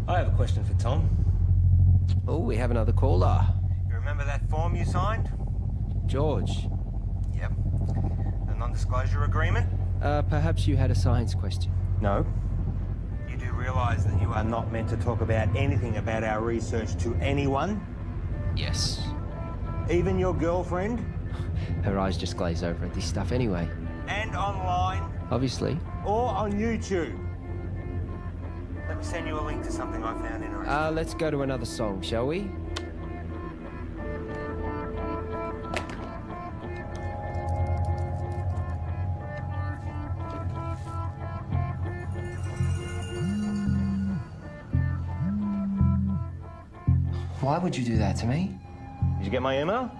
I have a question for Tom. Oh, we have another caller. You remember that form you signed? George. Yep. The non-disclosure agreement? Perhaps you had a science question. No. You do realise that you are not meant to talk about anything about our research to anyone? Yes. Even your girlfriend? Her eyes just glaze over at this stuff anyway. And online? Obviously. Or on YouTube? Let me send you a link to something I found interesting. Let's go to another song, shall we? Why would you do that to me? Did you get my email?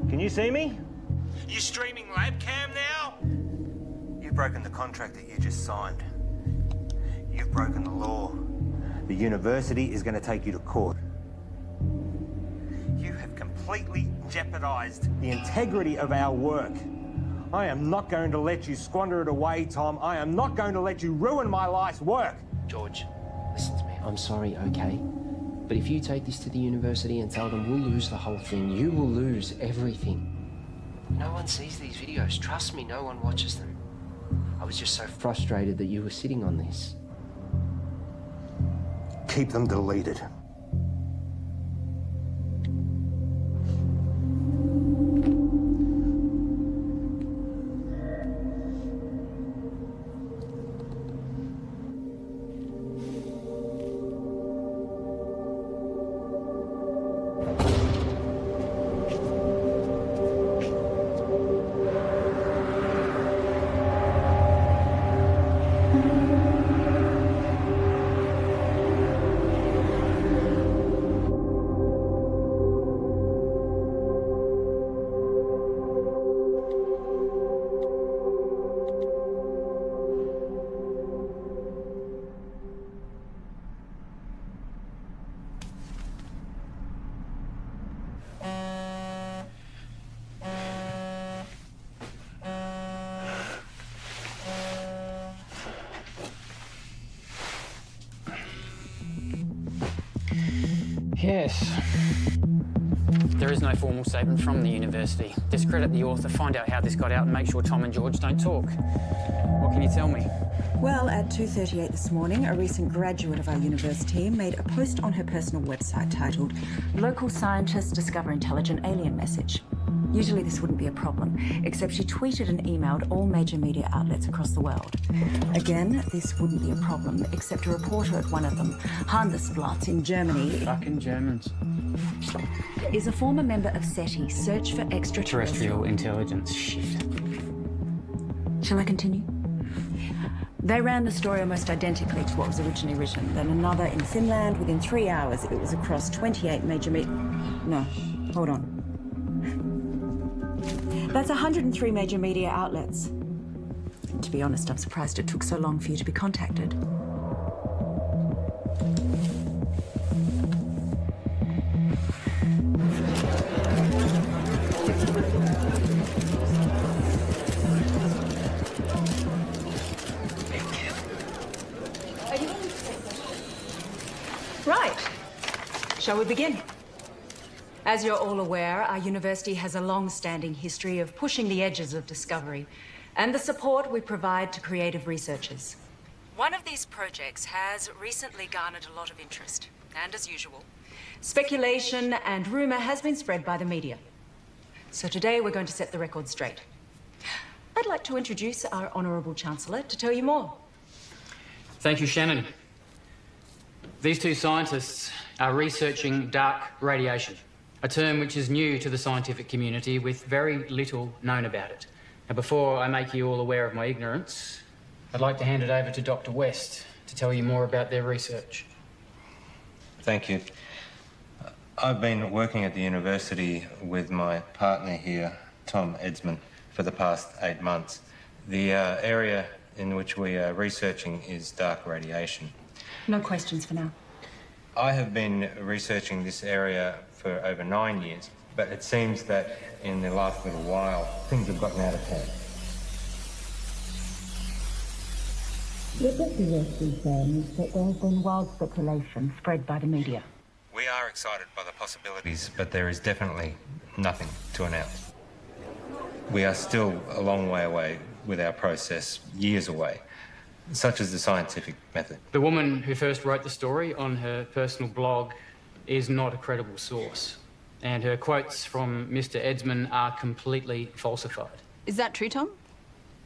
Can you see me? You streaming labcam now? You've broken the contract that you just signed. You've broken the law. The university is going to take you to court. You have completely jeopardized the integrity of our work. I am not going to let you squander it away, Tom. I am not going to let you ruin my life's work. George, listen to me. I'm sorry, okay? But if you take this to the university and tell them we'll lose the whole thing, you will lose everything. No one sees these videos. Trust me, no one watches them. I was just so frustrated that you were sitting on this. Keep them deleted. Yes. There is no formal statement from the university. Discredit the author, find out how this got out, and make sure Tom and George don't talk. What can you tell me? Well, at 2:38 this morning, a recent graduate of our university made a post on her personal website titled "Local Scientists Discover Intelligent Alien Message." Usually this wouldn't be a problem, except she tweeted and emailed all major media outlets across the world. Again, this wouldn't be a problem, except a reporter at one of them, Handelsblatt in Germany... Fucking Germans. ...is a former member of SETI, Search for Terrestrial Intelligence. Shit. Shall I continue? They ran the story almost identically to what was originally written. Then another in Finland within 3 hours. It was across 28 major No, hold on. That's 103 major media outlets. To be honest, I'm surprised it took so long for you to be contacted. Right. Shall we begin? As you're all aware, our university has a long-standing history of pushing the edges of discovery and the support we provide to creative researchers. One of these projects has recently garnered a lot of interest, and as usual, speculation and rumor has been spread by the media. So today we're going to set the record straight. I'd like to introduce our Honourable Chancellor to tell you more. Thank you, Shannon. These two scientists are researching dark radiation, a term which is new to the scientific community with very little known about it. Now, before I make you all aware of my ignorance, I'd like to hand it over to Dr. West to tell you more about their research. Thank you. I've been working at the university with my partner here, Tom Edsman, for the past 8 months. The area in which we are researching is dark radiation. No questions for now. I have been researching this area for over 9 years, but it seems that in the last little while, things have gotten out of hand. What Dr. West is saying is that there has been wild speculation spread by the media. We are excited by the possibilities, but there is definitely nothing to announce. We are still a long way away with our process, years away, such as the scientific method. The woman who first wrote the story on her personal blog is not a credible source, and her quotes from Mr. Edsman are completely falsified. Is that true, Tom?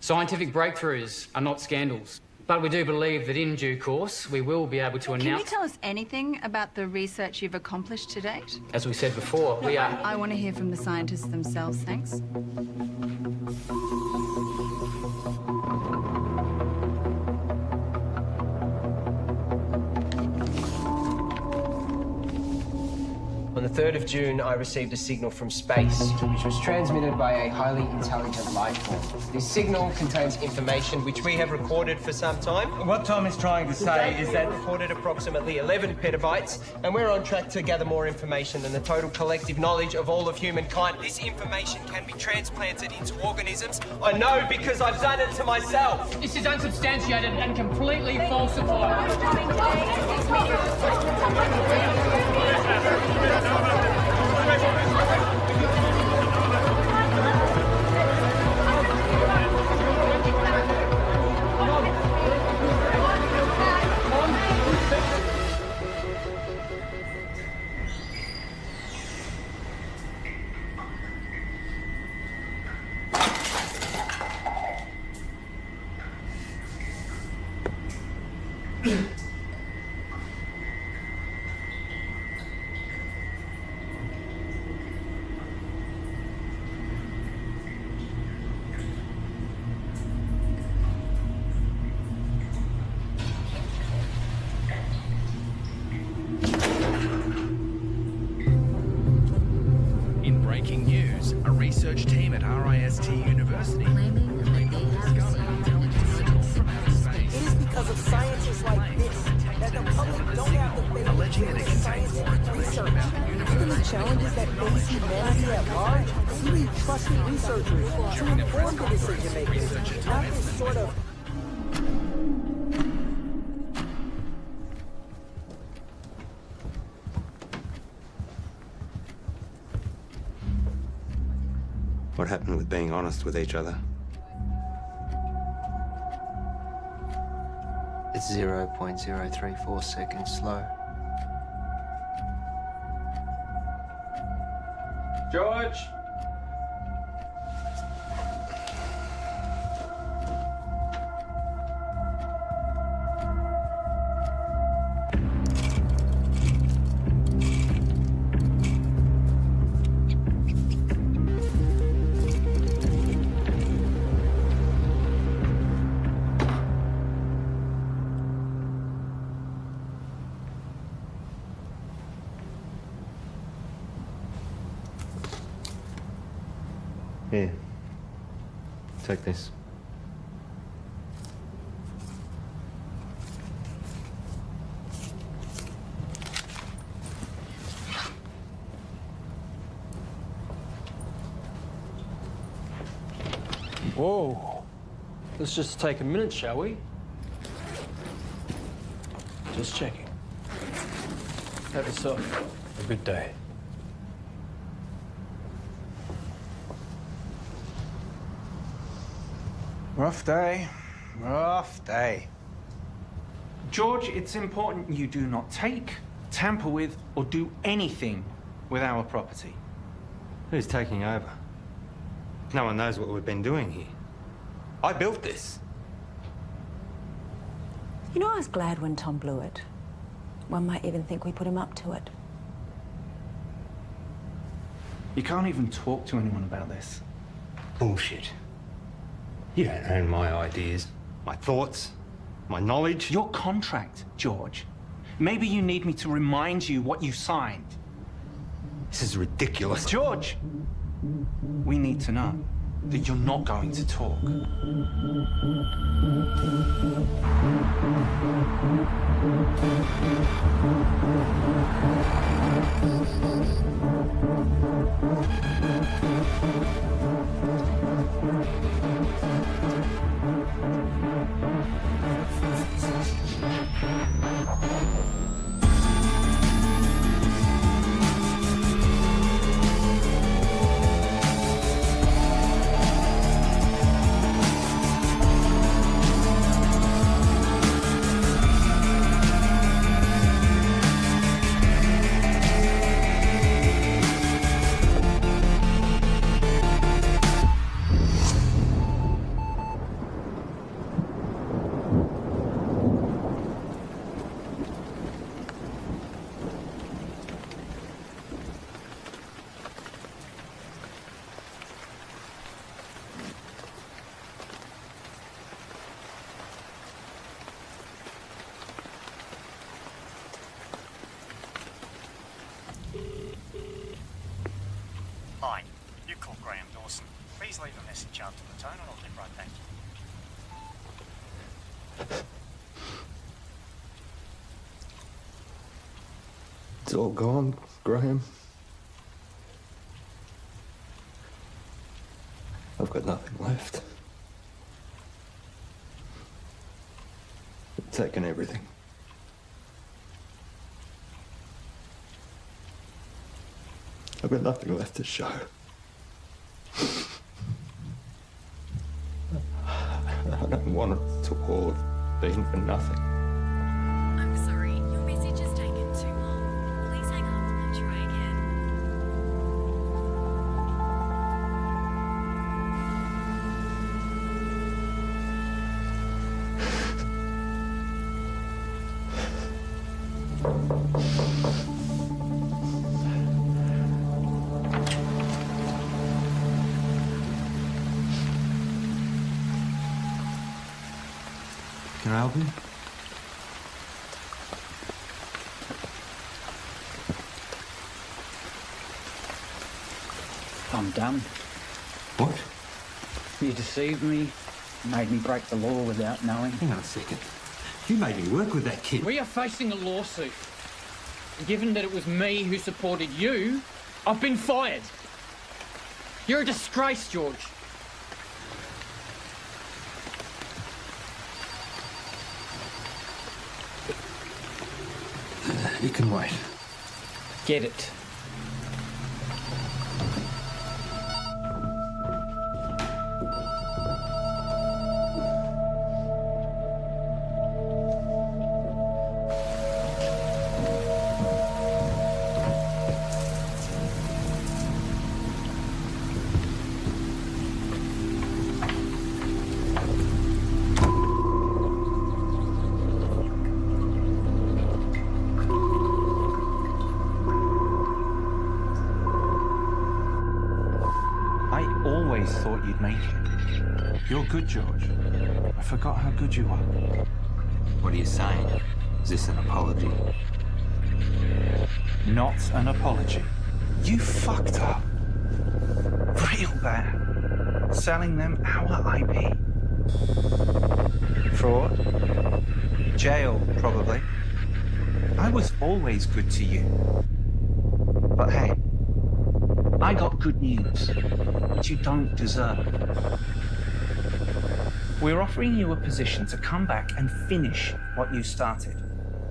Scientific breakthroughs are not scandals, but we do believe that in due course we will be able to Can you announce... tell us anything about the research you've accomplished to date? As we said before, we are... I want to hear from the scientists themselves, thanks. On the 3rd of June, I received a signal from space, which was transmitted by a highly intelligent life form. This signal contains information which we have recorded for some time. What Tom is trying to say is that... We recorded approximately 11 petabytes, and we're on track to gather more information than the total collective knowledge of all of humankind. This information can be transplanted into organisms. I know because I've done it to myself. This is unsubstantiated and completely falsified. In breaking news, a research team at RIST University It is because of scientists like this that the public don't have the faith alleging that it contains scientific research. Given the challenges that face humanity at large, we need trusted researchers to inform the decision makers, not this sort of... What happened with being honest with each other? It's 0.034 seconds slow. George! Here. Take this. Whoa. Let's just take a minute, shall we? Just checking. Have yourself a good day. Rough day. Rough day. George, it's important you do not take, tamper with, or do anything with our property. Who's taking over? No one knows what we've been doing here. I built this. You know, I was glad when Tom blew it. One might even think we put him up to it. You can't even talk to anyone about this. Bullshit. You don't own my ideas, my thoughts, my knowledge. Your contract, George. Maybe you need me to remind you what you signed. This is ridiculous. George! We need to know that you're not going to talk. Hi, you called Graham Dawson. Please leave a message after the tone and I'll get right back to you. It's all gone, Graham. I've got nothing left. They've taken everything. I've got nothing left to show. I don't want it to all have been for nothing. I'm sorry, your message has taken too long. Please hang up and try again. Can I help you? I'm done. What? You deceived me, made me break the law without knowing. Hang on a second. You made me work with that kid. We are facing a lawsuit. Given that it was me who supported you, I've been fired. You're a disgrace, George. You can wait. Get it. make it. You're good, George. I forgot how good you are. What are you saying? Is this an apology? Not an apology. You fucked up. Real bad. Selling them our IP. Fraud. Jail, probably. I was always good to you. But hey, I got good news, which you don't deserve. We're offering you a position to come back and finish what you started.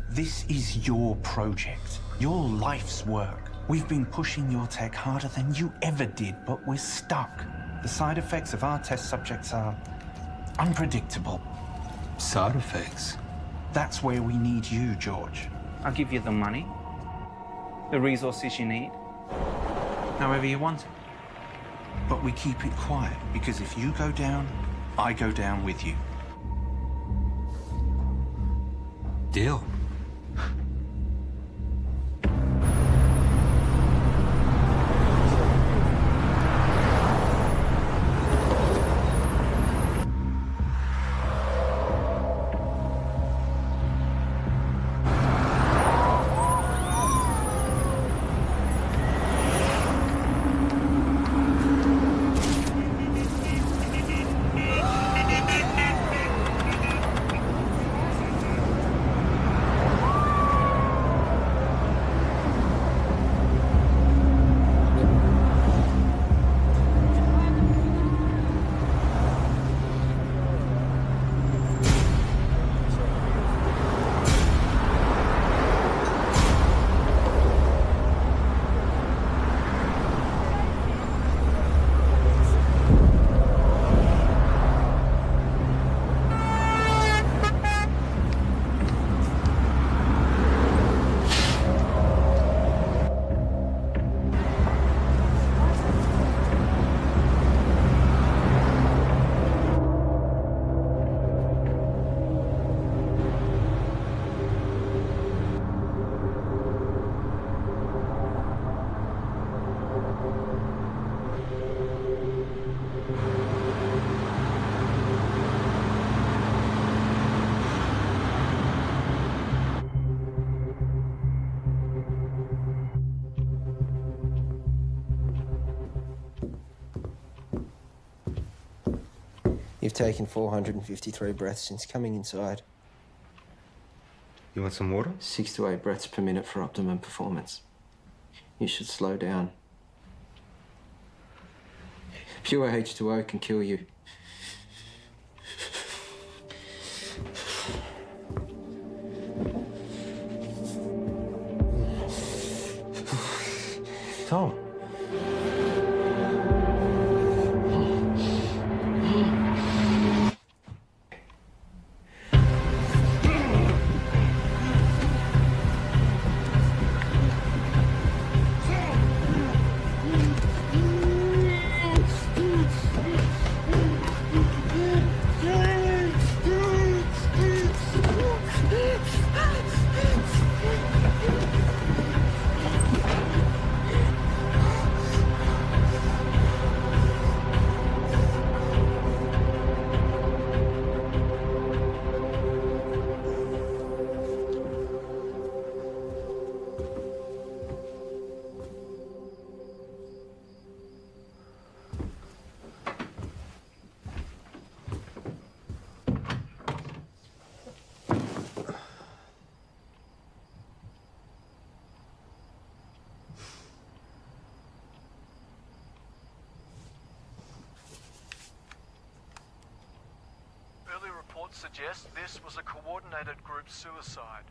This is your project, your life's work. We've been pushing your tech harder than you ever did, but we're stuck. The side effects of our test subjects are unpredictable. Side effects? That's where we need you, George. I'll give you the money, the resources you need, however you want it. But we keep it quiet, because if you go down, I go down with you. Deal. You've taken 453 breaths since coming inside. You want some water? 6 to 8 breaths per minute for optimum performance. You should slow down. Pure H2O can kill you. Tom. Suggest this was a coordinated group suicide.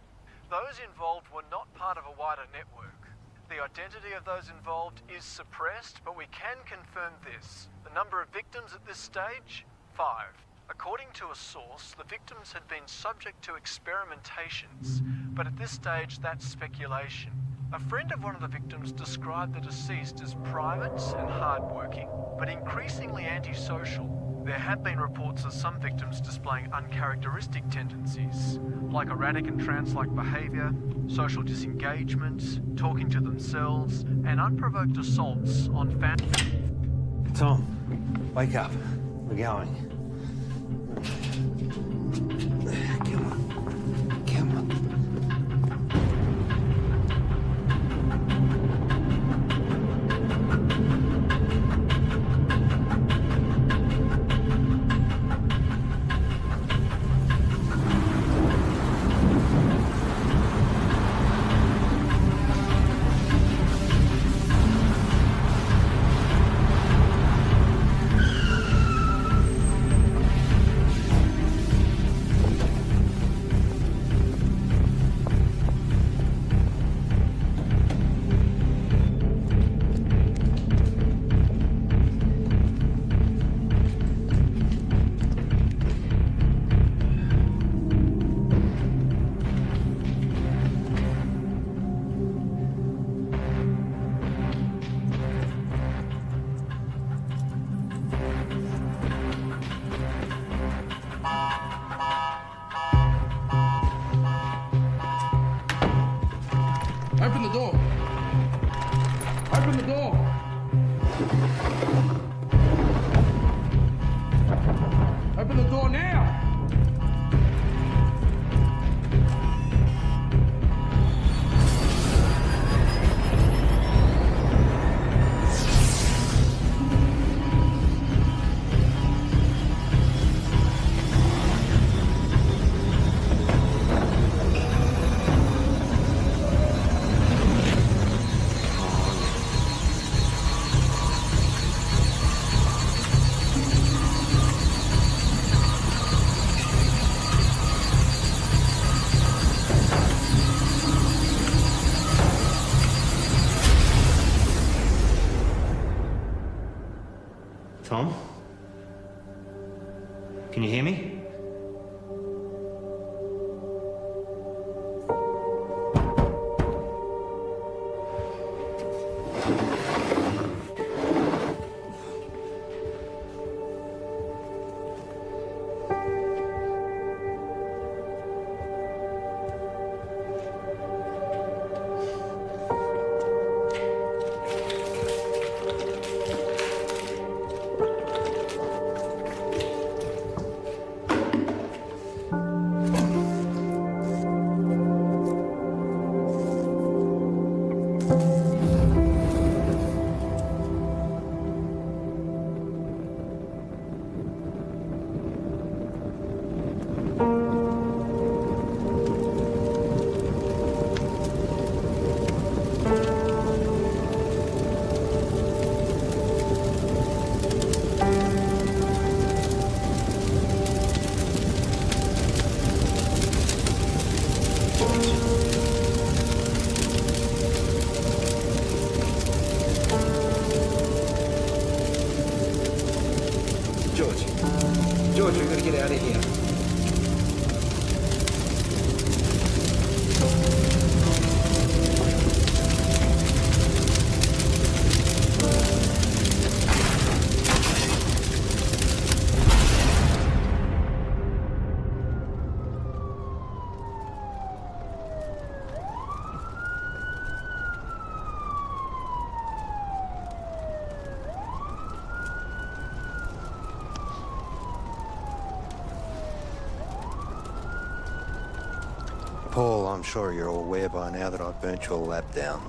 Those involved were not part of a wider network. The identity of those involved is suppressed, but we can confirm this. The number of victims at this stage? 5. According to a source, the victims had been subject to experimentations, but at this stage that's speculation. A friend of one of the victims described the deceased as private and hardworking, but increasingly antisocial. There have been reports of some victims displaying uncharacteristic tendencies, like erratic and trance-like behaviour, social disengagement, talking to themselves, and unprovoked assaults on family. Tom, wake up. We're going. Come on. Come on. Open the door. Open the door. Open the door now. Tom? Can you hear me? George, we've got to get out of here. Paul, I'm sure you're all aware by now that I've burnt your lab down.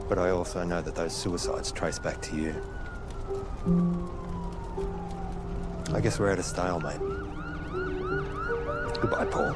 But I also know that those suicides trace back to you. I guess we're at a stalemate. Goodbye, Paul.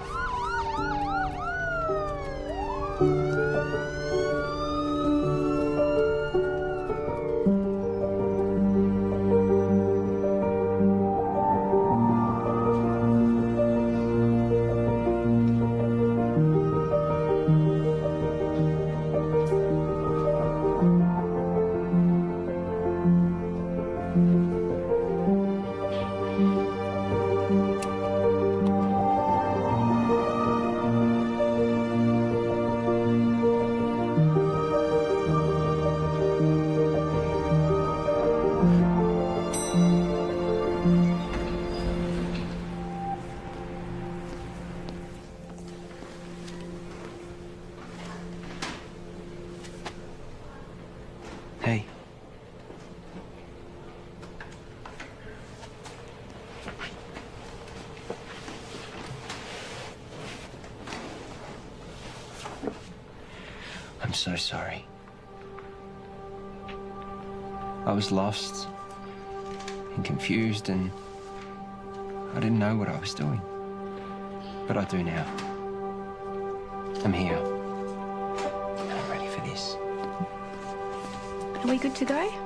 so sorry. I was lost and confused, and I didn't know what I was doing. But I do now. I'm here. I'm ready for this. Are we good to go?